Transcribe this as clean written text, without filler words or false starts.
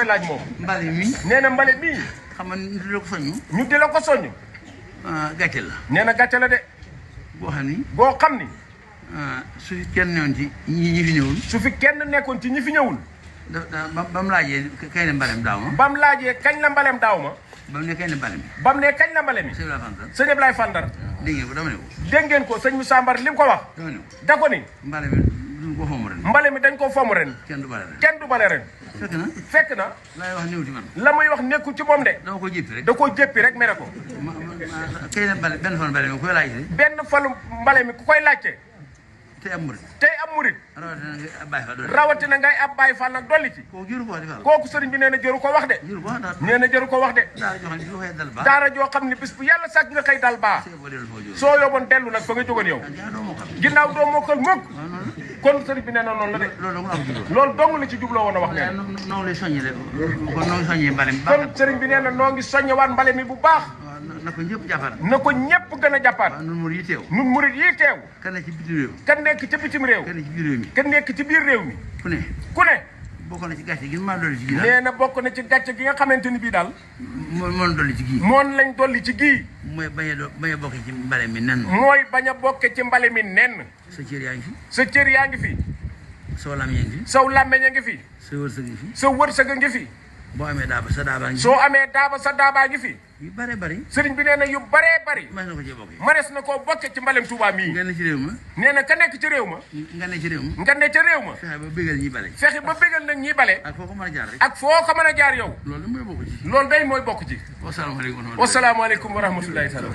laaj moom mbale mi nee na mbale mii xam nga ñu di la ko soññu ñu di la ko soññ gàcce la nee na gàcce la de boo xam ni su fi kenn newoon ci ñi fi ñëwul su fi kenn nekkoon ci ñi fi ñëwul ba mu laajee kañ la mbalem daaw ma ba mu laajee kañ la mbalem daaw ma ba mu ne kañ la mbalem ba mu ne kañ la mbale mi sëñ Ablaye Fandar dégg ngeen ko dama ne ko dégg ngeen ko sëñ Moussa Mbar li mu ko wax dama ne ko da ko ni mbale mi duñ ko fomm ren mbale mi dañ ko fomm ren kenn du bale ren kenn du bale ren fekk na laay wax néew ci man la muy wax nekkul ci moom de dama ko jéppi rek da koo jéppi rek mere ko kañ la mbale benn fan mbale mi ku koy laaj benn falu mbale mi ku koy laajte tey am murit tey am murit rawatina ngay ab Baay Faal nag dolli ci kooku sëriñ bi nee na jëru ko wax de nee na jëru ko wax de daara joo xam ne bis bu yàlla sàkk nga xëy dal baa soo yóbboon dellu nag fa nga jógoon yow ginnaaw doo mokkal mukk kon sëriñ bi nee na noonu la de loolu dong la ci jubloo woon a wax nee kon sëriñ bi nee na noo ngi soññewaat mbale mi bu baax na ko ñëpp jàppaat na ko ñëpp gën a jàppaat nun murit yi teew nun murit yi teew kan nekk ci bitim réew kan nekk ci bitim réew kan nekk ci biir réew mi kan nekk ci biir réew mi ku ne bokk na ci gàcce gi maa dolli ci gii nee na bokk na ci gàcce gi nga xamante ni bii daal moon dolli ci gii moon lañ dolli ci gii mooy bañ a bokk ci mbale mi nen mooy bañ a bokke ci mbale mi nen sa cër yaa ngi fi sa cër yaa ngi fi saw làmmeñ ngi fi saw làmmeñ a ngi fi sa wërsëg ngi fi sa wërsëg a ngi fi boo amee daaba sa daabaa ngi fi soo amee daaba sa daabaa ngi fi yu bare bari sëriñ bi nee na yu baree bari mas na ko cee bokk manes na koo bokke ci mbalem Touba mii nga ne ci réew ma nee na ka nekk ci réew ma nga ne ci réew ma nga ne ca réew ma fexe ba bégal ñi bale fexe ba bégal nag ñi bale ak foo ko mën a jaar rek ak foo ko mën a jaar yow loolu mooy bokk ci loolu day mooy bokk ci wasalaamaaleykum wasalaamaaleykum wa rahmatullahi taala